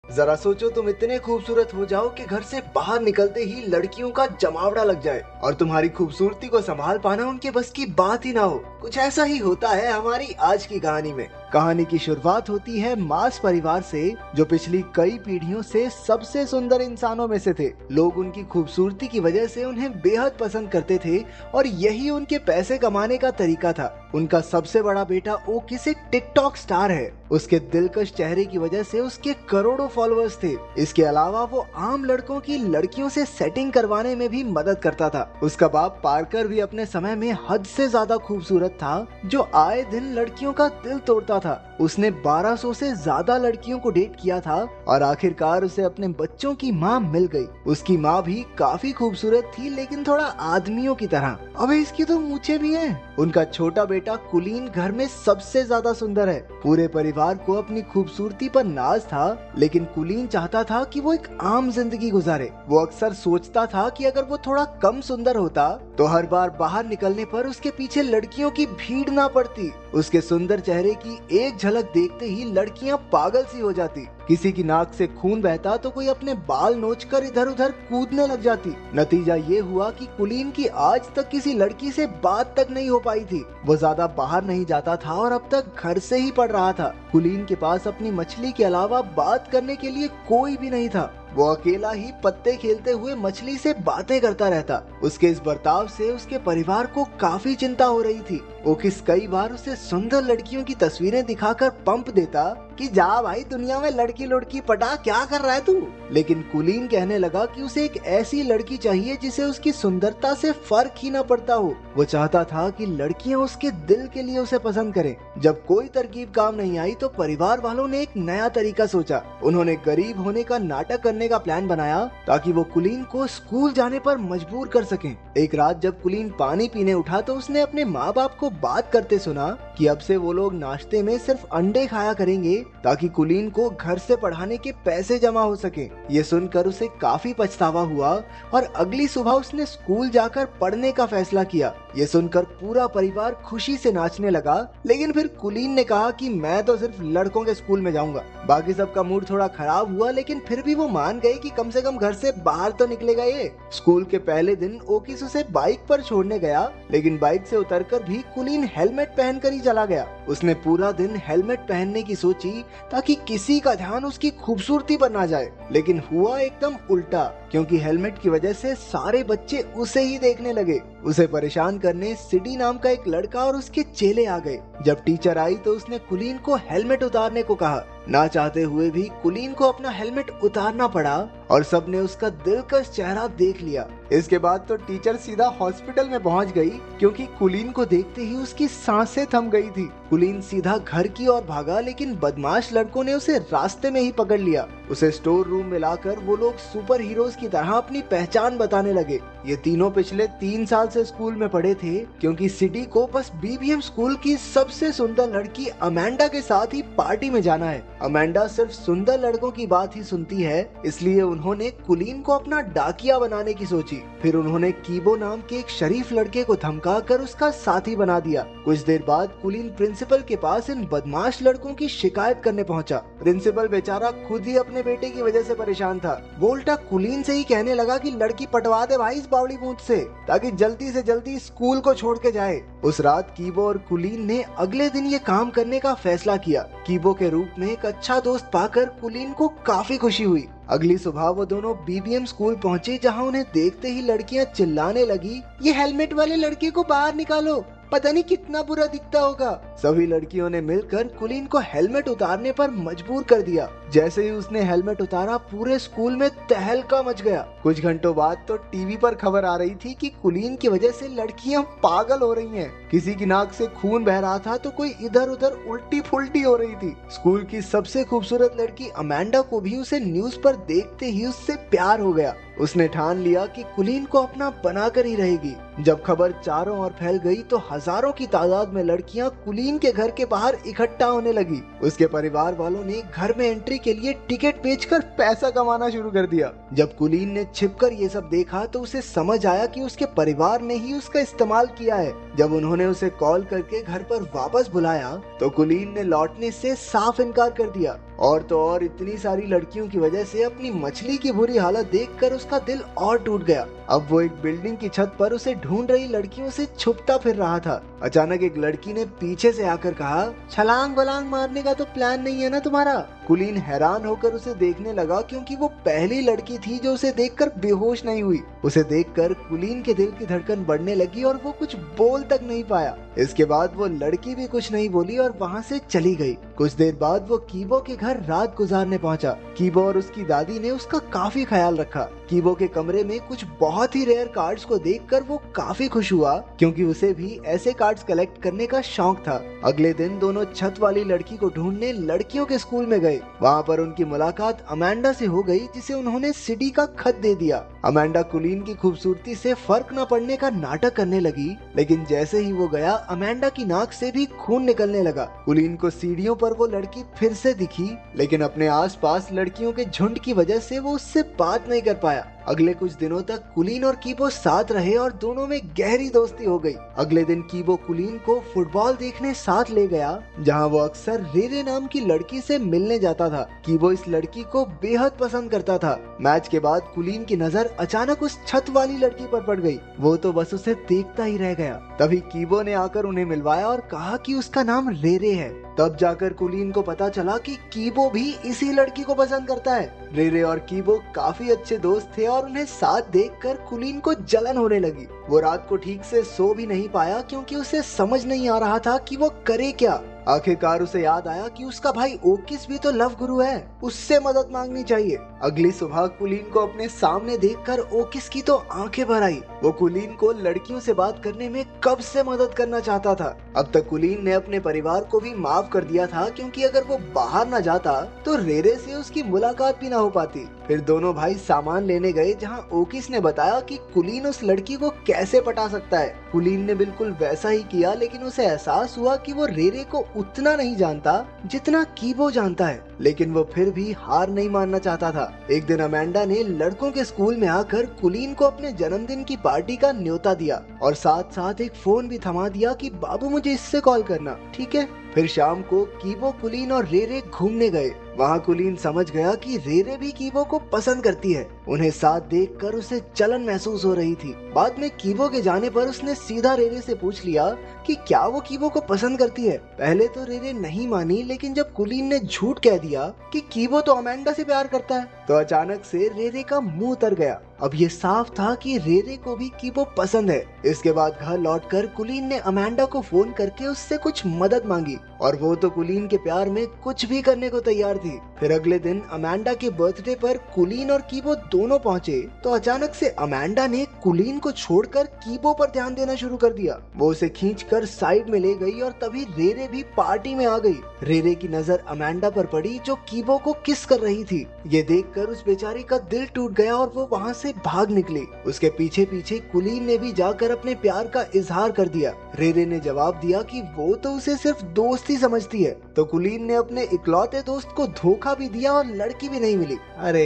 जरा सोचो, तुम इतने खूबसूरत हो जाओ कि घर से बाहर निकलते ही लड़कियों का जमावड़ा लग जाए और तुम्हारी खूबसूरती को संभाल पाना उनके बस की बात ही ना हो। कुछ ऐसा ही होता है हमारी आज की कहानी में। कहानी की शुरुआत होती है मार्स परिवार से, जो पिछली कई पीढ़ियों से सबसे सुंदर इंसानों में से थे। लोग उनकी खूबसूरती की वजह से उन्हें बेहद पसंद करते थे और यही उनके पैसे कमाने का तरीका था। उनका सबसे बड़ा बेटा ओकिस एक टिकटॉक स्टार है। उसके दिलकश चेहरे की वजह से उसके करोड़ों फॉलोअर्स थे। इसके अलावा वो आम लड़कों की लड़कियों से सेटिंग करवाने में भी मदद करता था। उसका बाप पार्कर भी अपने समय में हद से ज्यादा खूबसूरत था, जो आए दिन लड़कियों का दिल तोड़ता था। उसने 1200 से ज्यादा लड़कियों को डेट किया था और आखिरकार उसे अपने बच्चों की माँ मिल गई। उसकी माँ भी काफी खूबसूरत थी, लेकिन थोड़ा आदमियों की तरह। अबे इसकी तो मूछें भी हैं। उनका छोटा बेटा कुलीन घर में सबसे ज्यादा सुंदर है। पूरे परिवार को अपनी खूबसूरती पर नाज था, लेकिन कुलीन चाहता था कि वो एक आम जिंदगी गुजारे। वो अक्सर सोचता था कि अगर वो थोड़ा कम सुंदर होता तो हर बार बाहर निकलने पर उसके पीछे लड़कियों की भीड़ ना पड़ती। उसके सुंदर चेहरे की एक झलक देखते ही लड़कियां पागल सी हो जाती। किसी की नाक से खून बहता तो कोई अपने बाल नोचकर इधर उधर कूदने लग जाती। नतीजा ये हुआ कि कुलीन की आज तक किसी लड़की से बात तक नहीं हो पाई थी। वो ज्यादा बाहर नहीं जाता था और अब तक घर से ही पढ़ रहा था। कुलीन के पास अपनी मछली के अलावा बात करने के लिए कोई भी नहीं था। वो अकेला ही पत्ते खेलते हुए मछली से बातें करता रहता। उसके इस बर्ताव से उसके परिवार को काफी चिंता हो रही थी। ओकिस कई बार उसे सुंदर लड़कियों की तस्वीरें दिखाकर पंप देता कि जा भाई, दुनिया में लड़की लड़की पटा, क्या कर रहा है तू। लेकिन कुलीन कहने लगा कि उसे एक ऐसी लड़की चाहिए जिसे उसकी सुंदरता से फर्क ही न पड़ता हो। वो चाहता था कि लड़कियां उसके दिल के लिए उसे पसंद करें। जब कोई तरकीब काम नहीं आई तो परिवार वालों ने एक नया तरीका सोचा। उन्होंने गरीब होने का नाटक करने का प्लान बनाया ताकि वो कुलीन को स्कूल जाने पर मजबूर कर सकें। एक रात जब कुलीन पानी पीने उठा तो उसने अपने माँ बाप को बात करते सुना कि अब से वो लोग नाश्ते में सिर्फ अंडे खाया करेंगे ताकि कुलीन को घर से पढ़ाने के पैसे जमा हो सके। ये सुनकर उसे काफी पछतावा हुआ और अगली सुबह उसने स्कूल जाकर पढ़ने का फैसला किया। ये सुनकर पूरा परिवार खुशी से नाचने लगा, लेकिन फिर कुलीन ने कहा कि मैं तो सिर्फ लड़कों के स्कूल में जाऊंगा। बाकी सबका मूड थोड़ा खराब हुआ, लेकिन फिर भी वो मान गए कि कम से कम घर से बाहर तो निकलेगा ये। स्कूल के पहले दिन ओकिस उसे बाइक पर छोड़ने गया, लेकिन बाइक से उतरकर भी कुलीन हेलमेट पहनकर ही चला गया। उसने पूरा दिन हेलमेट पहनने की सोची ताकि किसी का ध्यान उसकी खूबसूरती पर ना जाए, लेकिन हुआ एकदम उल्टा, क्योंकि हेलमेट की वजह से सारे बच्चे उसे ही देखने लगे। उसे परेशान करने सिडी नाम का एक लड़का और उसके चेले आ गए। जब टीचर आई तो उसने कुलीन को हेलमेट उतारने को कहा। ना चाहते हुए भी कुलीन को अपना हेलमेट उतारना पड़ा और सबने उसका दिलकश चेहरा देख लिया। इसके बाद तो टीचर सीधा हॉस्पिटल में पहुंच गई, क्योंकि कुलीन को देखते ही उसकी सांसें थम गई थी। कुलीन सीधा घर की ओर भागा, लेकिन बदमाश लड़कों ने उसे रास्ते में ही पकड़ लिया। उसे स्टोर रूम में लाकर वो लोग सुपर हीरोज की तरह अपनी पहचान बताने लगे। ये तीनों पिछले 3 साल से स्कूल में पढ़े थे, क्योंकि सिटी को बस बीबीएम स्कूल की सबसे सुंदर लड़की अमेंडा के साथ ही पार्टी में जाना है। अमेंडा सिर्फ सुंदर लड़कों की बात ही सुनती है, इसलिए उन्होंने कुलीन को अपना डाकिया बनाने की सोची। फिर उन्होंने कीबो नाम के एक शरीफ लड़के को धमका कर उसका साथी बना दिया। कुछ देर बाद कुलीन प्रिंसिपल के पास इन बदमाश लड़कों की शिकायत करने पहुंचा। प्रिंसिपल बेचारा खुद ही अपने बेटे की वजह से परेशान था। वो उल्टा कुलीन से ही कहने लगा कि लड़की पटवा दे भाई इस बावड़ी बूथ से, ताकि जल्दी से जल्दी स्कूल को छोड़ के जाए। उस रात कीबो और कुलीन ने अगले दिन ये काम करने का फैसला किया। कीबो के रूप में एक अच्छा दोस्त पाकर कुलीन को काफी खुशी हुई। अगली सुबह वो दोनों बीबीएम स्कूल पहुंचे, जहां उन्हें देखते ही लड़कियां चिल्लाने लगी, ये हेलमेट वाले लड़के को बाहर निकालो, पता नहीं कितना बुरा दिखता होगा। सभी लड़कियों ने मिलकर कुलीन को हेलमेट उतारने पर मजबूर कर दिया। जैसे ही उसने हेलमेट उतारा, पूरे स्कूल में तहलका मच गया। कुछ घंटों बाद तो टीवी पर खबर आ रही थी कि कुलीन की वजह से लड़कियां पागल हो रही हैं। किसी की नाक से खून बह रहा था तो कोई इधर उधर उल्टी फुल्टी हो रही थी। स्कूल की सबसे खूबसूरत लड़की अमेंडा को भी उसे न्यूज पर देखते ही उससे प्यार हो गया। उसने ठान लिया कि कुलीन को अपना बनाकर ही रहेगी। जब खबर चारों ओर फैल गई तो हजारों की तादाद में लड़कियां कुलीन के घर के बाहर इकट्ठा होने लगी। उसके परिवार वालों ने घर में एंट्री के लिए टिकट बेचकर पैसा कमाना शुरू कर दिया। जब कुलीन ने छिपकर ये सब देखा तो उसे समझ आया कि उसके परिवार ने ही उसका इस्तेमाल किया है। जब उन्होंने उसे कॉल करके घर पर वापस बुलाया तो कुलीन ने लौटने से साफ इनकार कर दिया। और तो और इतनी सारी लड़कियों की वजह से अपनी मछली की बुरी हालत देखकर उसका दिल और टूट गया। अब वो एक बिल्डिंग की छत पर उसे ढूंढ रही लड़कियों से छुपता फिर रहा था। अचानक एक लड़की ने पीछे से आकर कहा, छलांग वलांग मारने का तो प्लान नहीं है ना तुम्हारा? कुलीन हैरान होकर उसे देखने लगा, क्योंकि वो पहली लड़की थी जो उसे देखकर बेहोश नहीं हुई। उसे देखकर कुलीन के दिल की धड़कन बढ़ने लगी और वो कुछ बोल तक नहीं पाया। इसके बाद वो लड़की भी कुछ नहीं बोली और वहाँ से चली गई। कुछ देर बाद वो कीबो के घर रात गुजारने पहुंचा। कीबो और उसकी दादी ने उसका काफी ख्याल रखा। कीबो के कमरे में कुछ बहुत ही रेयर कार्ड्स को देखकर वो काफी खुश हुआ, क्योंकि उसे भी ऐसे कार्ड्स कलेक्ट करने का शौक था। अगले दिन दोनों छत वाली लड़की को ढूंढने लड़कियों के स्कूल में गए। वहाँ पर उनकी मुलाकात अमेंडा से हो गई, जिसे उन्होंने सीडी का खत दे दिया। अमेंडा कुलीन की खूबसूरती से फर्क न पड़ने का नाटक करने लगी, लेकिन जैसे ही वो गया अमेंडा की नाक से भी खून निकलने लगा। कुलीन को सीढ़ियों पर वो लड़की फिर से दिखी, लेकिन अपने आसपास लड़कियों के झुंड की वजह से वो उससे बात नहीं कर पाया। अगले कुछ दिनों तक कुलीन और कीबो साथ रहे और दोनों में गहरी दोस्ती हो गई। अगले दिन कीबो कुलीन को फुटबॉल देखने साथ ले गया, जहां वो अक्सर रेरे नाम की लड़की से मिलने जाता था। कीबो इस लड़की को बेहद पसंद करता था। मैच के बाद कुलीन की नजर अचानक उस छत वाली लड़की पर पड़ गई। वो तो बस उसे देखता ही रह गया। तभी कीबो ने आकर उन्हें मिलवाया और कहा कि उसका नाम रेरे है। तब जाकर कुलीन को पता चला कि कीबो भी इसी लड़की को पसंद करता है। रेरे और कीबो काफी अच्छे दोस्त थे और उन्हें साथ देखकर कुलीन को जलन होने लगी। वो रात को ठीक से सो भी नहीं पाया, क्योंकि उसे समझ नहीं आ रहा था कि वो करे क्या। आखिरकार उसे याद आया कि उसका भाई ओकिस भी तो लव गुरु है, उससे मदद मांगनी चाहिए। अगली सुबह कुलीन को अपने सामने देखकर ओकिस की तो आंखें भर आई। वो कुलीन को लड़कियों से बात करने में कब से मदद करना चाहता था। अब तक कुलीन ने अपने परिवार को भी माफ कर दिया था, क्योंकि अगर वो बाहर न जाता तो रेरे से उसकी मुलाकात भी न हो पाती। फिर दोनों भाई सामान लेने गए, जहाँ ओकिस ने बताया कि कुलीन उस लड़की को कैसे पटा सकता है। कुलीन ने बिल्कुल वैसा ही किया, लेकिन उसे एहसास हुआ कि वो रेरे को उतना नहीं जानता जितना कीबो जानता है। लेकिन वो फिर भी हार नहीं मानना चाहता था। एक दिन अमेंडा ने लड़कों के स्कूल में आकर कुलीन को अपने जन्मदिन की पार्टी का न्योता दिया और साथ साथ एक फोन भी थमा दिया कि बाबू मुझे इससे कॉल करना, ठीक है? फिर शाम को कीबो, कुलीन और रेरे घूमने गए। वहाँ कुलीन समझ गया कि रेरे भी कीबो को पसंद करती है। उन्हें साथ देखकर उसे जलन महसूस हो रही थी। बाद में कीबो के जाने पर उसने सीधा रेरे से पूछ लिया कि क्या वो कीबो को पसंद करती है। पहले तो रेरे नहीं मानी, लेकिन जब कुलीन ने झूठ कह दिया कि कीबो तो अमेंडा से प्यार करता है, तो अचानक से रेरे का मुंह उतर गया। अब ये साफ था कि रेरे को भी कीबो पसंद है। इसके बाद घर लौटकर कुलीन ने अमेंडा को फोन करके उससे कुछ मदद मांगी, और वो तो कुलीन के प्यार में कुछ भी करने को तैयार थी। फिर अगले दिन अमेंडा के बर्थडे पर कुलीन और कीबो दोनों पहुंचे, तो अचानक से अमेंडा ने कुलीन को छोड़कर कीबो पर ध्यान देना शुरू कर दिया। वो उसे खींचकर साइड में ले गई और तभी रेरे भी पार्टी में आ गई। रेरे की नजर अमेंडा पर पड़ी, जो कीबो को किस कर रही थी। ये देखकर उस बेचारी का दिल टूट गया और वो वहाँ से भाग निकली। उसके पीछे पीछे कुलीन ने भी जाकर अपने प्यार का इजहार कर दिया। रेरे ने जवाब दिया कि वो तो उसे सिर्फ दोस्त ही समझती है। तो कुलीन ने अपने इकलौते दोस्त को धोखा भी दिया और लड़की भी नहीं मिली। अरे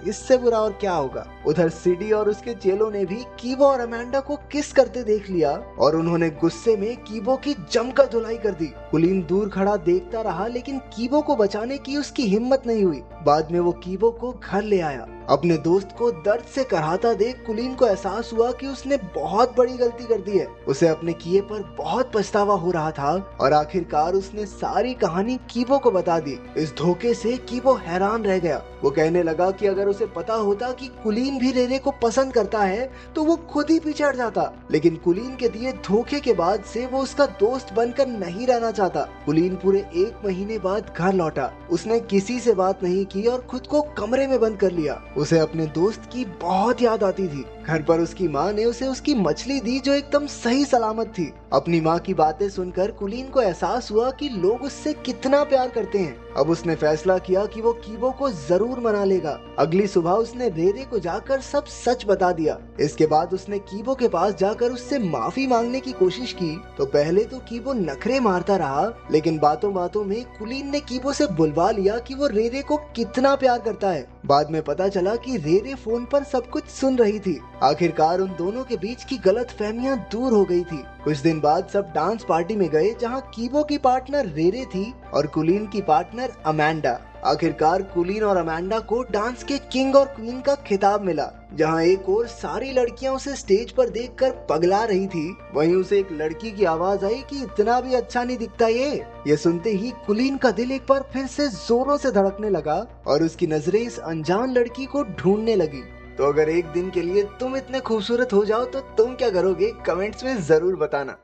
इससे बुरा और क्या होगा। उधर सिडी और उसके चेलों ने भी कीबो और अमेंडा को किस करते देख लिया और उन्होंने गुस्से में कीबो की जमकर धुलाई कर दी। कुलीन दूर खड़ा देखता रहा, लेकिन कीबो को बचाने की उसकी हिम्मत नहीं हुई। बाद में वो कीबो को घर ले आया। अपने दोस्त को दर्द से कराहता देख कुलीन को एहसास हुआ कि उसने बहुत बड़ी गलती कर दी है। उसे अपने किए पर बहुत पछतावा हो रहा था और आखिरकार उसने सारी कहानी कीबो को बता दी। इस धोखे से कीबो हैरान रह गया। वो कहने लगा कि अगर उसे पता होता कि कुलीन भी रेरे को पसंद करता है तो वो खुद ही पीछे हट जाता, लेकिन कुलीन के दिए धोखे के बाद से वो उसका दोस्त बनकर नहीं रहना चाहता। कुलीन पूरे 1 महीने बाद घर लौटा। उसने किसी से बात नहीं की और खुद को कमरे में बंद कर लिया। उसे अपने दोस्त की बहुत याद आती थी। घर पर उसकी माँ ने उसे उसकी मछली दी, जो एकदम सही सलामत थी। अपनी माँ की बातें सुनकर कुलीन को एहसास हुआ कि लोग उससे कितना प्यार करते हैं। अब उसने फैसला किया कि वो कीबो को जरूर मना लेगा। अगली सुबह उसने रेरे को जाकर सब सच बता दिया। इसके बाद उसने कीबो के पास जाकर उससे माफी मांगने की कोशिश की। तो पहले तो कीबो नखरे मारता रहा, लेकिन बातों बातों में कुलीन ने कीबो से बुलवा लिया कि वो रेरे को कितना प्यार करता है। बाद में पता चला कि रेरे फोन पर सब कुछ सुन रही थी। आखिरकार उन दोनों के बीच की गलतफहमियां दूर हो गई थी। कुछ दिन बाद सब डांस पार्टी में गए जहाँ कीबो की पार्टनर रेरे थी और कुलीन की पार्टनर अमेंडा। आखिरकार कुलीन और अमेंडा को डांस के किंग और क्वीन का खिताब मिला। जहाँ एक और सारी लड़कियां उसे स्टेज पर देखकर पगला रही थी, वहीं उसे एक लड़की की आवाज आई कि इतना भी अच्छा नहीं दिखता ये सुनते ही कुलीन का दिल एक बार फिर से जोरों से धड़कने लगा और उसकी नजरें इस अनजान लड़की को ढूंढने लगी। तो अगर एक दिन के लिए तुम इतने खूबसूरत हो जाओ तो तुम क्या करोगे, कमेंट्स में जरूर बताना।